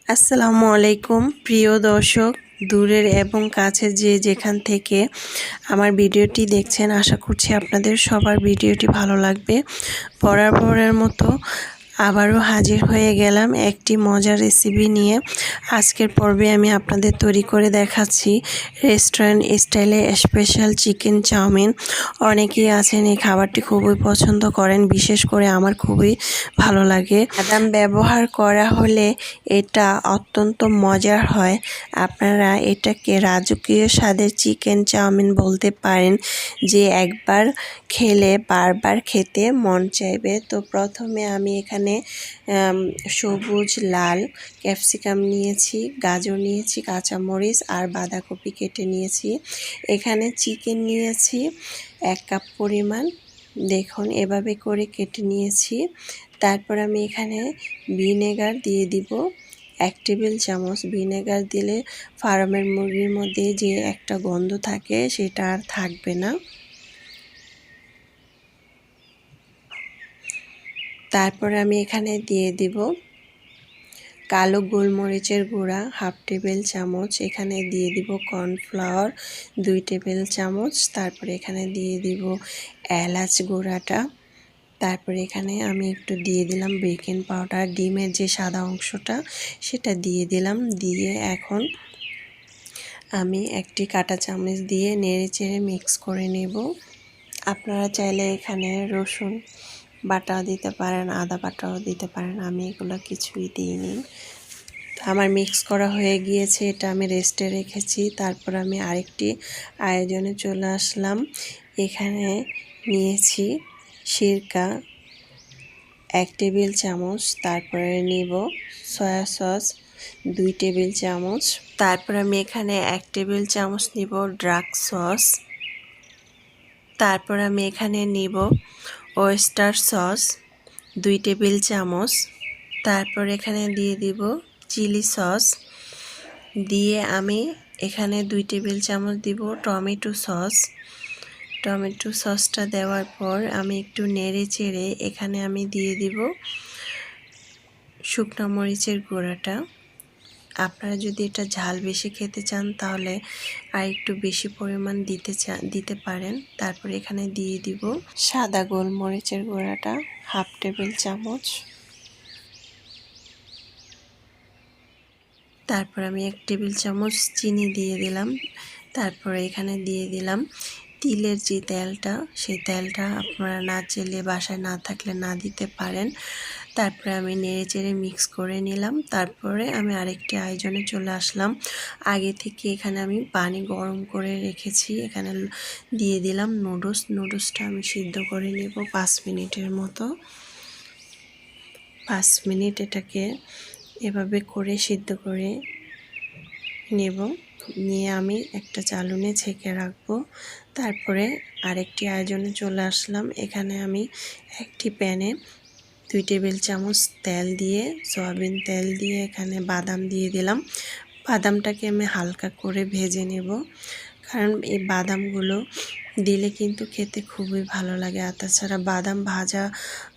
আসসালামু আলাইকুম প্রিয় দর্শক, দূরের এবং কাছের যে যেখান থেকে আমার ভিডিওটি দেখছেন, আশা করছি আপনাদের সবার ভিডিওটি ভালো লাগবে। বরাবরের মতো আবারও হাজির হয়ে গেলাম একটি মজার রেসিপি নিয়ে। আজকের পর্বে আমি আপনাদের তৈরি করে দেখাচ্ছি রেস্টুরেন্ট স্টাইলে স্পেশাল চিকেন চাউমিন। অনেকেই আছেন এই খাবারটি খুবই পছন্দ করেন, বিশেষ করে আমার খুবই ভালো লাগে। বাদাম ব্যবহার করা হলে এটা অত্যন্ত মজার হয়। আপনারা এটাকে রাজকীয় স্বাদের চিকেন চাউমিন বলতে পারেন, যে একবার খেলে বারবার খেতে মন চাইবে। তো প্রথমে আমি এখানে সবুজ লাল ক্যাপসিকাম নিয়েছি, গাজর নিয়েছি, কাঁচামরিচ আর বাঁধাকপি কেটে নিয়েছি। এখানে চিকেন নিয়েছি 1 কাপ পরিমাণ, দেখুন এভাবে করে কেটে নিয়েছি। তারপর আমি এখানে ভিনেগার দিয়ে দিব 1 টেবিল চামচ। ভিনেগার দিলে ফার্মের মুরগির মধ্যে যে একটা গন্ধ থাকে সেটা আর থাকবে না। তারপর আমি এখানে দিয়ে দিব কালো গোলমরিচের গুঁড়া 1/2 টেবিল চামচ। এখানে দিয়ে দিব কর্নফ্লাওয়ার 2 টেবিল চামচ। তারপরে এখানে দিয়ে দিব এলাচ গুঁড়াটা। তারপরে এখানে আমি একটু দিয়ে দিলাম বেকিং পাউডার, ডিমের যে সাদা অংশটা সেটা দিয়ে দিলাম। দিয়ে এখন আমি একটি কাঁটা চামচ দিয়ে নেড়েচেড়ে মিক্স করে নেব। আপনারা চাইলে এখানে রসুন বাটা দিতে পারেন, আদা বাটাও দিতে পারেন, আমি এগুলো কিছুই দিইনি। আমার মিক্স করা হয়ে গিয়েছে, এটা আমি রেস্টে রেখেছি। তারপর আমি আরেকটি আয়োজনে চলে আসলাম। এখানে নিয়েছি সিরকা 1 টেবিল চামচ। তারপরে নিব সয়া সস 2 টেবিল চামচ। তারপর আমি এখানে 1 টেবিল চামচ নিব ডার্ক সস। তারপর আমি এখানে নিব ওয়েস্টার সস 2 টেবিল চামচ। তারপর এখানে দিয়ে দিব চিলি সস। দিয়ে আমি এখানে 2 টেবিল চামচ দিব টমেটো সস। টমেটো সসটা দেওয়ার পর আমি একটু নেড়ে চেড়ে এখানে আমি দিয়ে দিব শুকনো মরিচের গুঁড়াটা। আপনারা যদি এটা ঝাল বেশি খেতে চান তাহলে আর একটু বেশি পরিমাণ দিতে পারেন। তারপরে এখানে দিয়ে দিব সাদা গোলমরিচের গুঁড়াটা 1/2 টেবিল চামচ। তারপর আমি 1 টেবিল চামচ চিনি দিয়ে দিলাম। তারপরে এখানে দিয়ে দিলাম তিলের যে তেলটা, সেই তেলটা আপনারা না চাইলে বাসায় না থাকলে না দিতে পারেন। তারপরে আমি নেড়েচেড়ে মিক্স করে নিলাম। তারপরে আমি আরেকটি আয়োজনে চলে আসলাম। আগে থেকে এখানে আমি পানি গরম করে রেখেছি, এখানে দিয়ে দিলাম নুডলসটা আমি সিদ্ধ করে নেব 5 মিনিটের মতো। 5 মিনিট এটাকে এভাবে করে সিদ্ধ করে নেব। নিয়ে আমি একটা চালুনে ছেঁকে রাখবো। তারপরে আরেকটি আয়োজনে চলে আসলাম। এখানে আমি একটি প্যানে 2 টেবিল চামচ তেল দিয়ে, সয়াবিন তেল দিয়ে এখানে বাদাম দিয়ে দিলাম। বাদামটাকে আমি হালকা করে ভেজে নেব, কারণ এই বাদামগুলো দিলে কিন্তু খেতে খুবই ভালো লাগে। আর তাছাড়া বাদাম ভাজা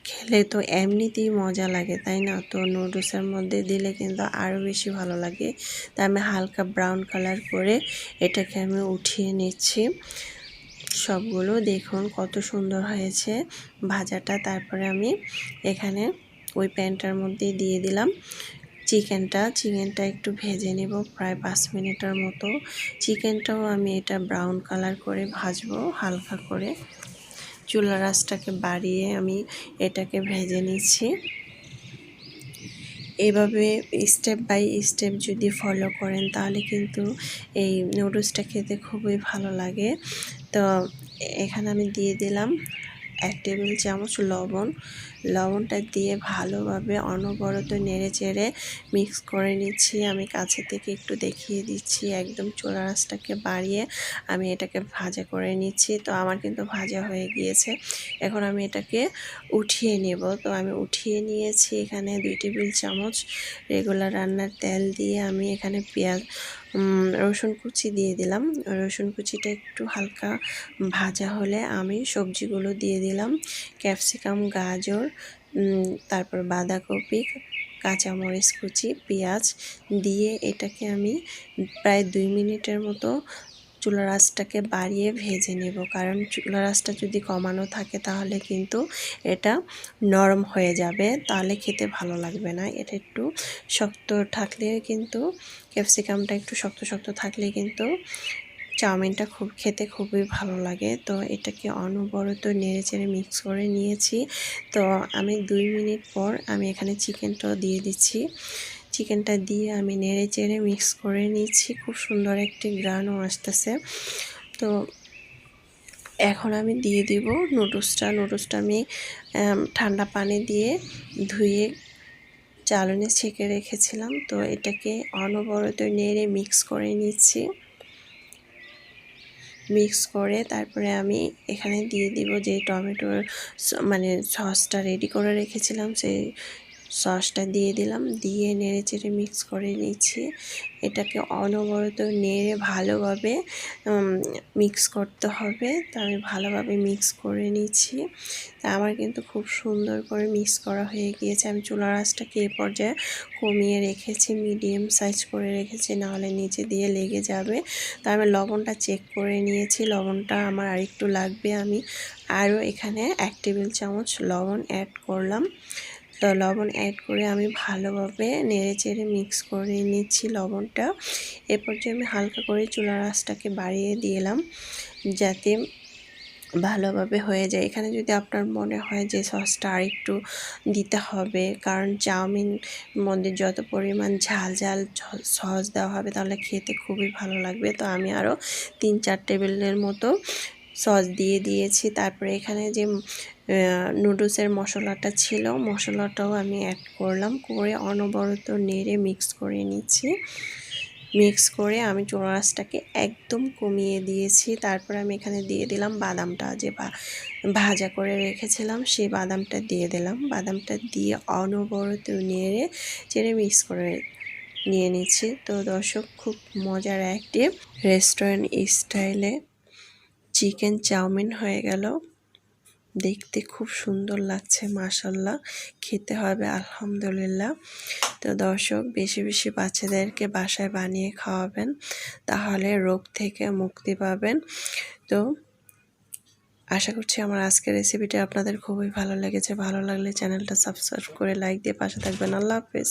খেলে তো এমনিতেই মজা লাগে, তাই না? তো নুডলসের মধ্যে দিলে কিন্তু আরও বেশি ভালো লাগে। তাই আমি হালকা ব্রাউন কালার করে এটাকে আমি উঠিয়ে নিচ্ছি সবগুলো। দেখুন কত সুন্দর হয়েছে ভাজাটা। তারপরে আমি এখানে ওই প্যানটার মধ্যে দিয়ে দিলাম চিকেনটা একটু ভেজে নেব প্রায় 5 মিনিটের মতো। চিকেনটাও আমি এটা ব্রাউন কালার করে ভাজবো হালকা করে। চুলার আঁচটাকে বাড়িয়ে আমি এটাকে ভেজে নিচ্ছি। এভাবে স্টেপ বাই স্টেপ যদি ফলো করেন তাহলে কিন্তু এই নুডলসটা খেতে খুবই ভালো লাগে। তো এখানে আমি দিয়ে দিলাম 1 টেবিল চামচ লবণটা দিয়ে ভালোভাবে অনবরত নেড়ে চেড়ে মিক্স করে নিচ্ছি। আমি কাছে থেকে একটু দেখিয়ে দিচ্ছি, একদম চুলার আঁচটাকে বাড়িয়ে আমি এটাকে ভাজা করে নিচ্ছি। তো আমার কিন্তু ভাজা হয়ে গিয়েছে, এখন আমি এটাকে উঠিয়ে নেব। তো আমি উঠিয়ে নিয়েছি। এখানে 2 টেবিল চামচ রেগুলার রান্নার তেল দিয়ে আমি এখানে রসুন কুচি দিয়ে দিলাম। রসুন কুচিটা একটু হালকা ভাজা হলে আমি সবজিগুলো দিয়ে দিলাম, ক্যাপসিকাম, গাজর, তারপর বাঁধাকপি, কাঁচামরিচ কুচি, পেঁয়াজ দিয়ে এটাকে আমি প্রায় 2 মিনিটের মতো চুলার আঁচটাকে বাড়িয়ে ভেজে নেব। কারণ চুলার আঁচটা যদি কমানো থাকে তাহলে কিন্তু এটা নরম হয়ে যাবে, তাহলে খেতে ভালো লাগবে না। এটা একটু শক্ত থাকলে কিন্তু ক্যাপসিকামটা একটু শক্ত শক্ত থাকলে কিন্তু চাউমিনটা খেতে খুবই ভালো লাগে। তো এটাকে অনবরত নেড়েচেড়ে মিক্স করে নিয়েছি। তো আমি 2 মিনিট পর আমি এখানে চিকেনটাও দিয়ে দিচ্ছি। চিকেনটা দিয়ে আমি নেড়েচেড়ে মিক্স করে নিচ্ছি। খুব সুন্দর একটি ঘ্রাণও আসতেছে। তো এখন আমি দিয়ে দিব নুডলসটা। আমি ঠান্ডা পানি দিয়ে ধুয়ে চালনে ছেঁকে রেখেছিলাম। তো এটাকে অনবরত নেড়ে মিক্স করে নিচ্ছি। মিক্স করে তারপরে আমি এখানে দিয়ে দিব যে টমেটোর মানে সসটা রেডি করে রেখেছিলাম, সেই সসটা দিয়ে দিলাম। দিয়ে নেড়ে চেড়ে মিক্স করে নিচ্ছি। এটাকে অনবরত নেড়ে ভালোভাবে মিক্স করতে হবে। তো আমি ভালোভাবে মিক্স করে নিচ্ছি। তা আমার কিন্তু খুব সুন্দর করে মিক্স করা হয়ে গিয়েছে। আমি চুলার আঁচটাকে এ পর্যায়ে কমিয়ে রেখেছি, মিডিয়াম সাইজ করে রেখেছি, নাহলে নিচে দিয়ে লেগে যাবে। তো আমি লবণটা চেক করে নিয়েছি, লবণটা আমার আরেকটু লাগবে। আমি আরও এখানে 1 টেবিল চামচ লবণ অ্যাড করলাম। তো লবণ অ্যাড করে আমি ভালোভাবে নেড়েচেড়ে মিক্স করে নিচ্ছি লবণটা। এ পর্যায়ে আমি হালকা করে চুলার আঁচটাকে বাড়িয়ে দিলাম যাতে ভালোভাবে হয়ে যায়। এখানে যদি আপনার মনে হয় যে সসটা আরেকটু দিতে হবে, কারণ চাউমিন মধ্যে যত পরিমাণ ঝাল ঝাল সস দেওয়া হবে তাহলে খেতে খুবই ভালো লাগবে। তো আমি আরও 3-4 টেবিলের মতো সস দিয়ে দিয়েছি। তারপরে এখানে যে নুডলসের মশলাটা ছিল, মশলাটাও আমি অ্যাড করলাম, করে অনবরত নেড়ে মিক্স করে নিচ্ছি। মিক্স করে আমি চুলার আঁচটাকে একদম কমিয়ে দিয়েছি। তারপরে আমি এখানে দিয়ে দিলাম বাদামটা, যে ভাজা করে রেখেছিলাম সেই বাদামটা দিয়ে দিলাম। বাদামটা দিয়ে অনবরত নেড়ে চেড়ে মিক্স করে নিয়ে নিচ্ছি। তো দর্শক, খুব মজার একটি রেস্টুরেন্ট স্টাইলে চিকেন চাউমিন হয়ে গেল। দেখতে খুব সুন্দর লাগছে, মাশাআল্লাহ। খেতে হবে আলহামদুলিল্লাহ। তো দর্শক, বেশি বেশি বাচ্চাদেরকে বাসায় বানিয়ে খাওয়াবেন, তাহলে রোগ থেকে মুক্তি পাবেন। তো আশা করছি আমার আজকের রেসিপিটা আপনাদের খুবই ভালো লেগেছে। ভালো লাগলে চ্যানেলটা সাবস্ক্রাইব করে লাইক দিয়ে পাশে থাকবেন। আল্লাহ হাফেজ।